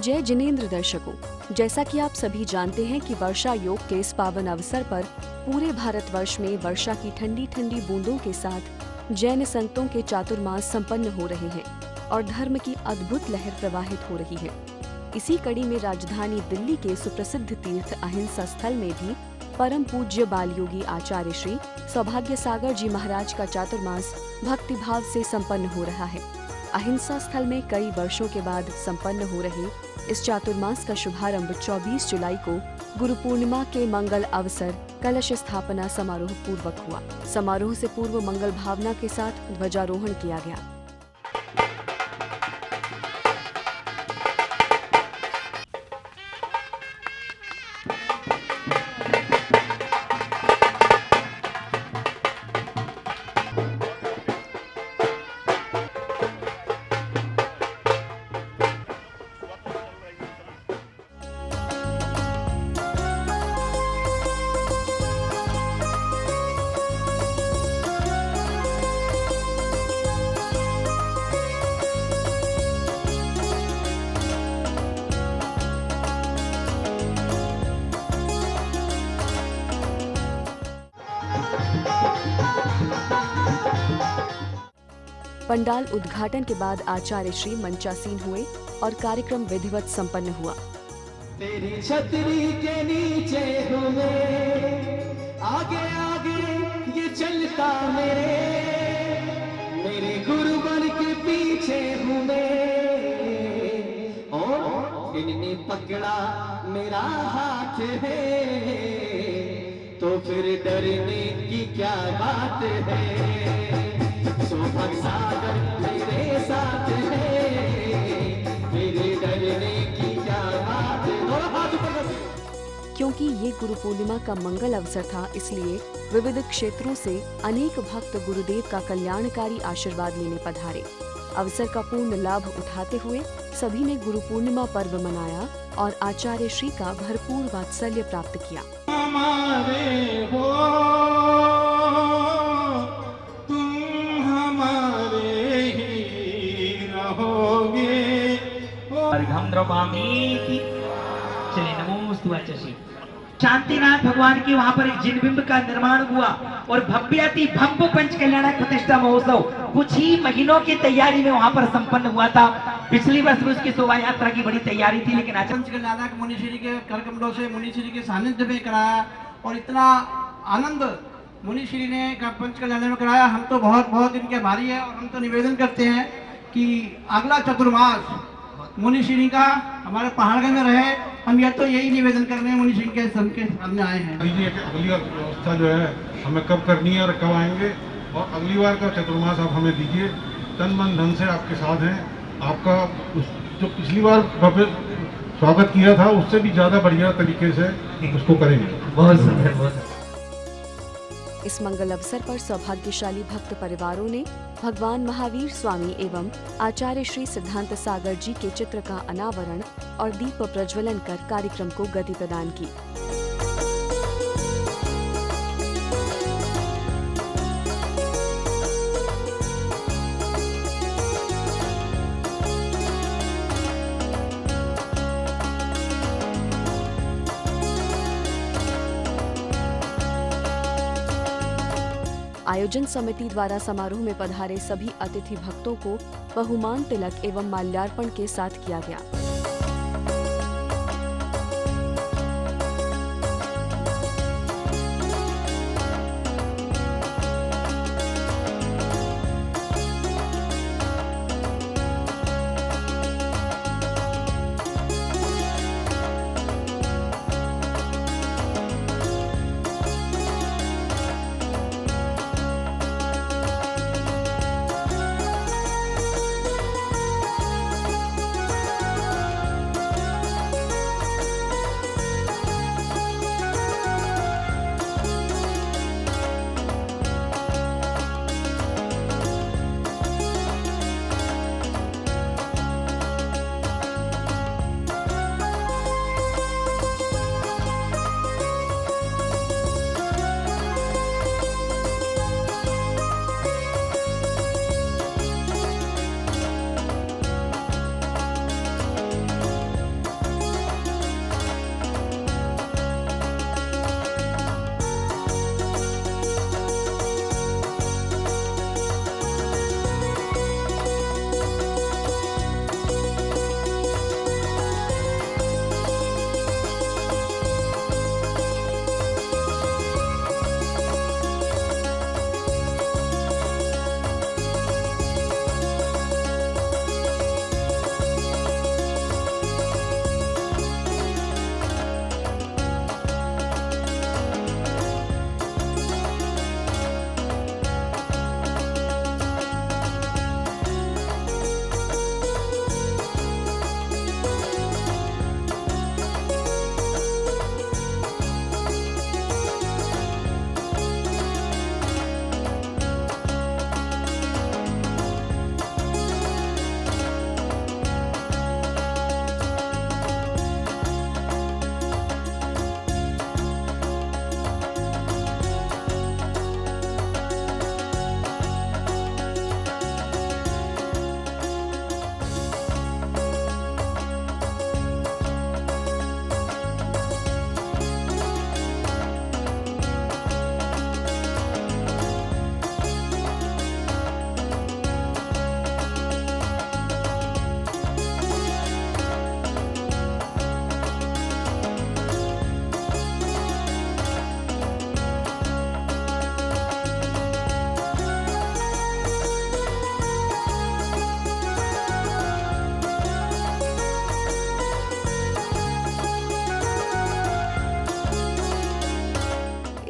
जय जिनेंद्र दर्शकों, जैसा कि आप सभी जानते हैं कि वर्षा योग के इस पावन अवसर पर पूरे भारतवर्ष में वर्षा की ठंडी ठंडी बूंदों के साथ जैन संतों के चातुर्मास संपन्न हो रहे हैं और धर्म की अद्भुत लहर प्रवाहित हो रही है। इसी कड़ी में राजधानी दिल्ली के सुप्रसिद्ध तीर्थ अहिंसा स्थल में भी परम पूज्य बालयोगी आचार्य श्री सौभाग्य सागर जी महाराज का चातुर्मास भक्तिभाव से संपन्न हो रहा है। अहिंसा स्थल में कई वर्षों के बाद संपन्न हो रहे इस चातुर्मास का शुभारंभ 24 जुलाई को गुरु पूर्णिमा के मंगल अवसर कलश स्थापना समारोह पूर्वक हुआ। समारोह से पूर्व मंगल भावना के साथ ध्वजारोहण किया गया। पंडाल उद्घाटन के बाद आचार्य श्री मंचासीन हुए और कार्यक्रम विधिवत संपन्न हुआ। तेरी छतरी के नीचे हूँ मैं, आगे आगे ये चलता मेरे गुरु बन के पीछे हूँ मैं, और इनने पकड़ा मेरा हाथ है, तो फिर डरने की क्या बात है। सौभाग्य सागर मेरे साथ है, मेरे डरने की क्या बात है। क्योंकि ये गुरु पूर्णिमा का मंगल अवसर था, इसलिए विविध क्षेत्रों से अनेक भक्त गुरुदेव का कल्याणकारी आशीर्वाद लेने पधारे। अवसर का पूर्ण लाभ उठाते हुए सभी ने गुरु पूर्णिमा पर्व मनाया और आचार्य श्री का भरपूर वात्सल्य प्राप्त किया। हमारे हो चलिए नमोस्तु वाचसी। शांतिनाथ भगवान के वहां पर एक जिन बिंब का निर्माण हुआ और भव्याति भव्य पंच कल्याणक प्रतिष्ठा महोत्सव कुछ ही महीनों की तैयारी में वहां पर संपन्न हुआ था। पिछली वर्ष भी उसकी शोभा यात्रा की बड़ी तैयारी थी, लेकिन पंच कल्याणक मुनिश्री के करकमलों से मुनिश्री के सानिध्य में कराया और इतना आनंद मुनिश्री ने पंच कल्याण में कराया। हम तो बहुत बहुत इनके भारी है और हम तो निवेदन करते हैं कि अगला चतुर्मास मुनिश्री का हमारे पहाड़गढ़ में रहे। हम यह तो यही निवेदन करने हैं, मुनिश्री के सबके सामने आए हैं। अगली व्यवस्था जो है हमें कब करनी है और कब आएंगे, और अगली बार का चतुर्मास आप हमें दीजिए। तन मन धन से आपके साथ हैं। आपका जो पिछली बार भव्य स्वागत किया था उससे भी ज्यादा बढ़िया तरीके से उसको करेंगे। बहुत सुंदर। इस मंगल अवसर पर सौभाग्यशाली भक्त परिवारों ने भगवान महावीर स्वामी एवं आचार्य श्री सिद्धांत सागर जी के चित्र का अनावरण और दीप प्रज्वलन कर कार्यक्रम को गति प्रदान की। आयोजन समिति द्वारा समारोह में पधारे सभी अतिथि भक्तों को बहुमान तिलक एवं माल्यार्पण के साथ किया गया।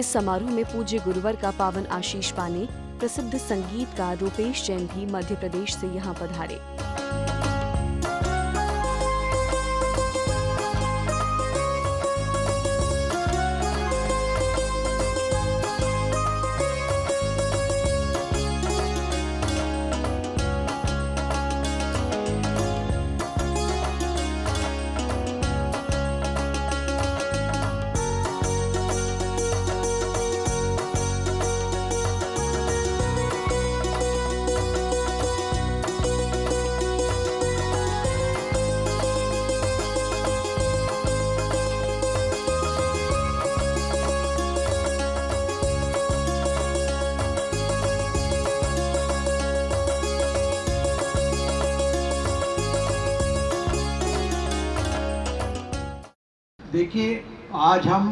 इस समारोह में पूज्य गुरुवर का पावन आशीष पाने प्रसिद्ध संगीतकार रूपेश जैन भी मध्य प्रदेश से यहाँ पधारे। देखिए, आज हम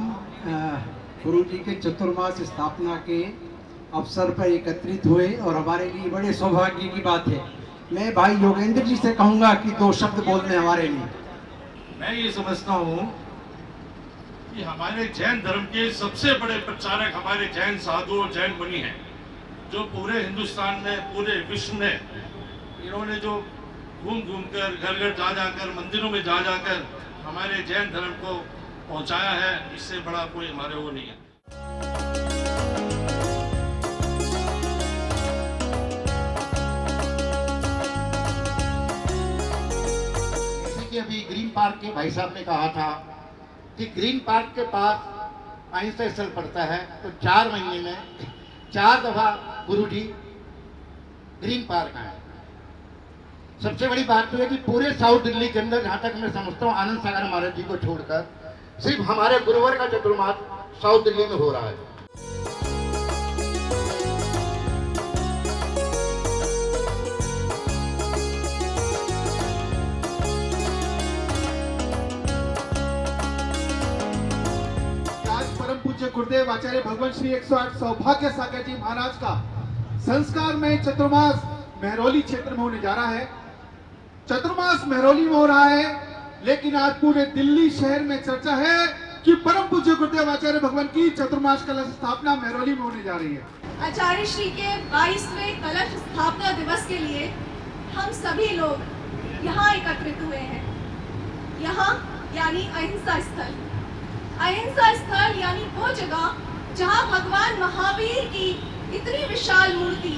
गुरु जी के चतुर्मास स्थापना के अवसर पर एकत्रित हुए और हमारे लिए बड़े सौभाग्य की बात है। मैं भाई योगेंद्र जी से कहूँगा कि 2 शब्द बोल दें हमारे लिए। मैं ये समझता हूँ कि हमारे जैन धर्म के सबसे बड़े प्रचारक हमारे जैन साधु और जैन मुनि हैं, जो पूरे हिंदुस्तान में, पूरे विश्व में इन्होंने जो घूम घूम कर, घर घर जा जाकर, मंदिरों में जा जाकर हमारे जैन धर्म को पहुंचाया है। इससे बड़ा कोई हमारे वो नहीं है। जैसे कि अभी ग्रीन पार्क के भाई साहब ने कहा था कि ग्रीन पार्क के पास अहिंसा स्थल पड़ता है, तो 4 महीने में 4 दफा गुरु जी ग्रीन पार्क आए। सबसे बड़ी बात तो है कि पूरे साउथ दिल्ली के अंदर, जहाँ तक मैं समझता हूँ, आनंद सागर महाराज जी को छोड़कर सिर्फ हमारे गुरुवर का चतुर्मास साउथ दिल्ली में हो रहा है। आज परम पूज्य गुरुदेव आचार्य भगवान श्री 108 सौभाग्य सागर जी महाराज का संस्कार में चतुर्मास महरौली क्षेत्र में होने जा रहा है। चतुर्मास महरौली में हो रहा है, लेकिन आज पूरे दिल्ली शहर में चर्चा है कि परम पूज्य गुरुदेव आचार्य भगवान की चतुर्मास कलश स्थापना महरौली में होने जा रही है। आचार्य श्री के 22वें कलश स्थापना दिवस के लिए हम सभी लोग यहाँ एकत्रित हुए हैं। यहाँ यानी अहिंसा स्थल। अहिंसा स्थल यानी वो जगह जहाँ भगवान महावीर की इतनी विशाल मूर्ति,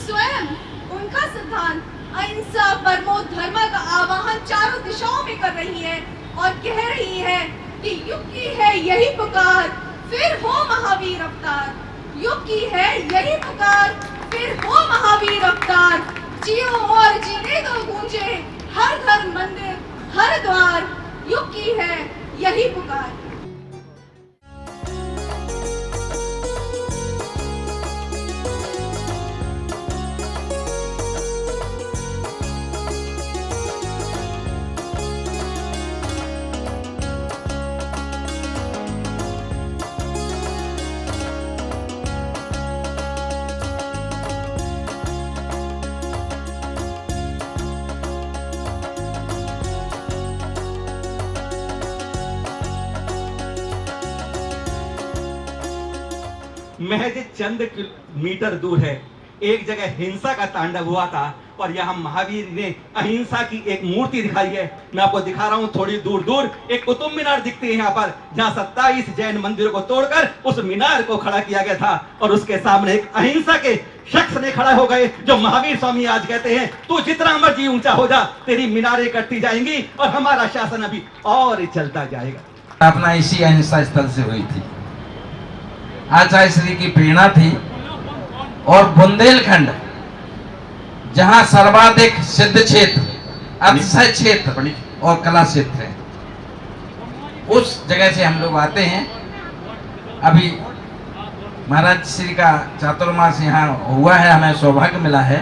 स्वयं उनका सिद्धांत अहिंसा परमो धर्म का आवाहन चारों दिशाओं में कर रही है और कह रही है कि युग की है यही पुकार, फिर हो महावीर अवतार। युग की है यही पुकार, फिर हो महावीर अवतार। जियो और जीने दो गूंजे हर घर मंदिर हर द्वार। युग की है यही पुकार। महज चंद मीटर दूर है, एक जगह हिंसा का तांडव हुआ था और यहाँ महावीर ने अहिंसा की एक मूर्ति दिखाई है। मैं आपको दिखा रहा हूँ, थोड़ी दूर दूर एक कुतुब मीनार दिखती है यहाँ पर, जहाँ 27 जैन मंदिरों को तोड़कर उस मीनार को खड़ा किया गया था और उसके सामने एक अहिंसा के शख्स ने खड़ा हो गए, जो महावीर स्वामी आज कहते हैं, तू जितना मर्जी ऊंचा हो जा, तेरी मीनारें कटती जाएंगी और हमारा शासन अभी और चलता जाएगा। अपना इसी अहिंसा स्थल से हुई थी। आचार्य श्री की प्रेरणा थी और बुंदेलखंड जहां सर्वाधिक सिद्ध क्षेत्र, अतिशय क्षेत्र और कला क्षेत्र है, उस जगह से हम लोग आते हैं। अभी महाराज श्री का चातुर्मास यहाँ हुआ है, हमें सौभाग्य मिला है।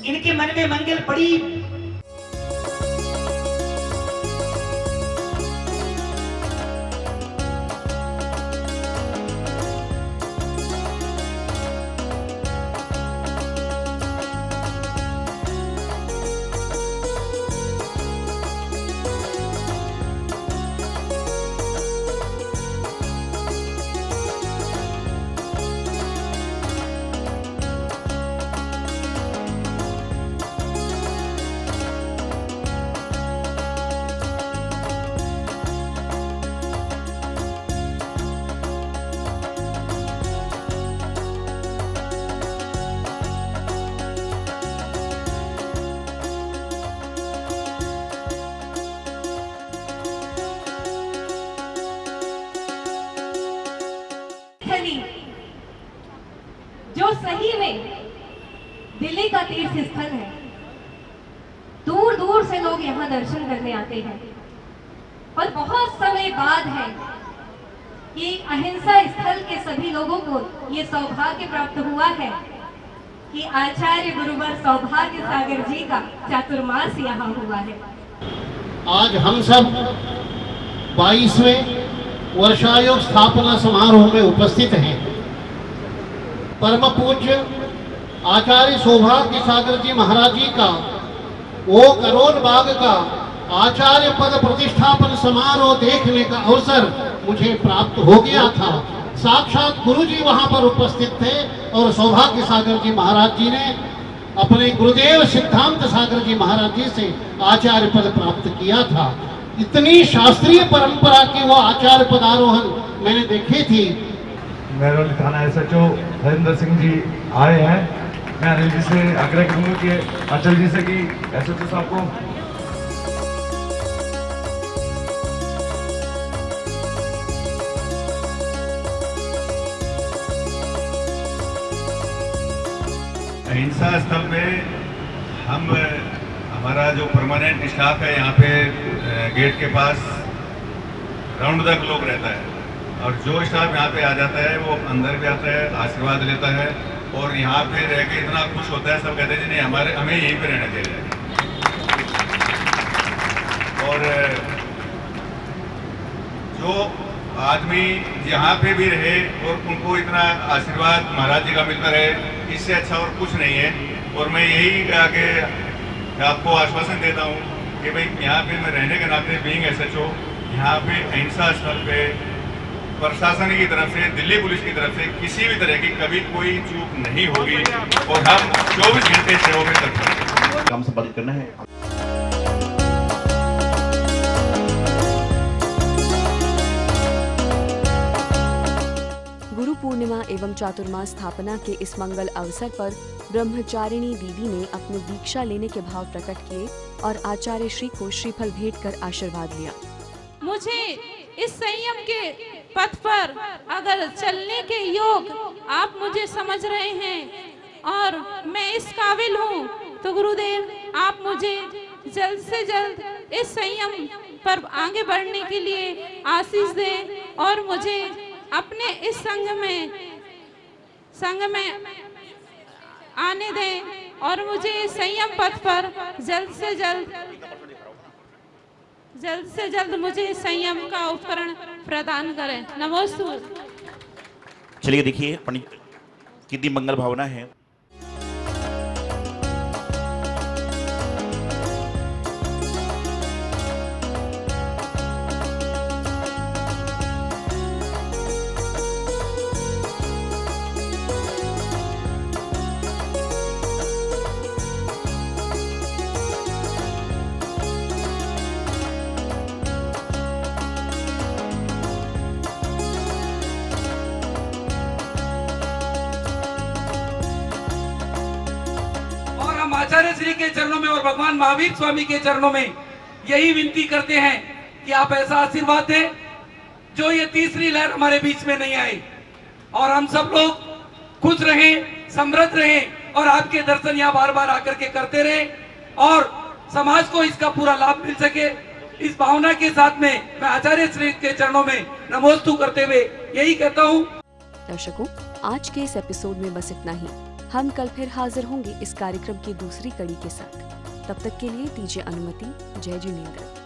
इनके मन में मंगल पड़ी। सही में दिल्ली का तीर्थ स्थल है। दूर दूर से लोग यहाँ दर्शन करने आते हैं। और बहुत समय बाद है कि अहिंसा स्थल के सभी लोगों को ये सौभाग्य प्राप्त हुआ है कि आचार्य गुरुवर सौभाग्य सागर जी का चातुर्मास यहाँ हुआ है। आज हम सब 22वें वर्षायोग स्थापना समारोह में उपस्थित हैं। परम पूज्य आचार्य सौभाग्य सागर जी महाराज जी का वो करोल बाग का आचार्य पद प्रतिष्ठापन समारोह देखने का अवसर मुझे प्राप्त हो गया था। साक्षात गुरु जी वहां पर उपस्थित थे और सौभाग्य सागर जी महाराज जी ने अपने गुरुदेव सिद्धांत सागर जी महाराज जी से आचार्य पद प्राप्त किया था। इतनी शास्त्रीय परंपरा की वो आचार्य पदारोहण मैंने देखी थी। महरौली थाना SHO हरिंदर सिंह जी आए हैं। मैं अनिल जी से आग्रह करूंगा कि अचल जी से कि SHO साहब को अहिंसा स्थल पे हमारा जो परमानेंट स्टाफ है यहाँ पे गेट के पास राउंड द क्लॉक रहता है और जो स्टाफ यहाँ पे आ जाता है वो अंदर भी आता है, आशीर्वाद लेता है और यहाँ पे रह के इतना खुश होता है। सब कहते हैं जी नहीं हमें यहीं पे रहना चाहिए। और जो आदमी यहाँ पे भी रहे और उनको इतना आशीर्वाद महाराज जी का मिलता रहे, इससे अच्छा और कुछ नहीं है। और मैं यही आगे आपको आश्वासन देता हूँ कि भाई यहाँ पे मैं रहने के नाते बीइंग SHO यहाँ पे अहिंसा स्थल पे प्रशासन की तरफ से, दिल्ली पुलिस की तरफ से किसी भी तरह की कभी कोई चूक नहीं होगी और हम 24 घंटे सेवा में तत्पर काम संपादित करना है। गुरु पूर्णिमा एवं चातुर्मास स्थापना के इस मंगल अवसर पर ब्रह्मचारिणी दीदी ने अपने दीक्षा लेने के भाव प्रकट किए और आचार्य श्री को श्रीफल भेंट कर आशीर्वाद लिया। मुझे इस संयम के पथ पर अगर चलने के योग आप मुझे समझ रहे हैं और मैं इस काबिल हूँ तो गुरुदेव आप मुझे जल्द से जल्द इस संयम पर आगे बढ़ने के लिए आशीष दें और मुझे अपने इस संघ में आने दें और मुझे संयम पथ पर जल्द से जल्द मुझे संयम का उपकरण प्रदान करें। नमोस्तु। चलिए देखिए पंडित कितनी मंगल भावना है। आचार्य श्री के चरणों में और भगवान महावीर स्वामी के चरणों में यही विनती करते हैं कि आप ऐसा आशीर्वाद दें जो ये तीसरी लहर हमारे बीच में नहीं आए और हम सब लोग खुश रहें, समृद्ध रहें और आपके दर्शन यहाँ बार बार आकर के करते रहें और समाज को इसका पूरा लाभ मिल सके। इस भावना के साथ में मैं आचार्य श्री के चरणों में नमोस्तु करते हुए यही कहता हूँ। दर्शकों, आज के इस एपिसोड में बस इतना ही। हम कल फिर हाजिर होंगे इस कार्यक्रम की दूसरी कड़ी के साथ। तब तक के लिए दीजिए अनुमति। जय जिनेंद्र।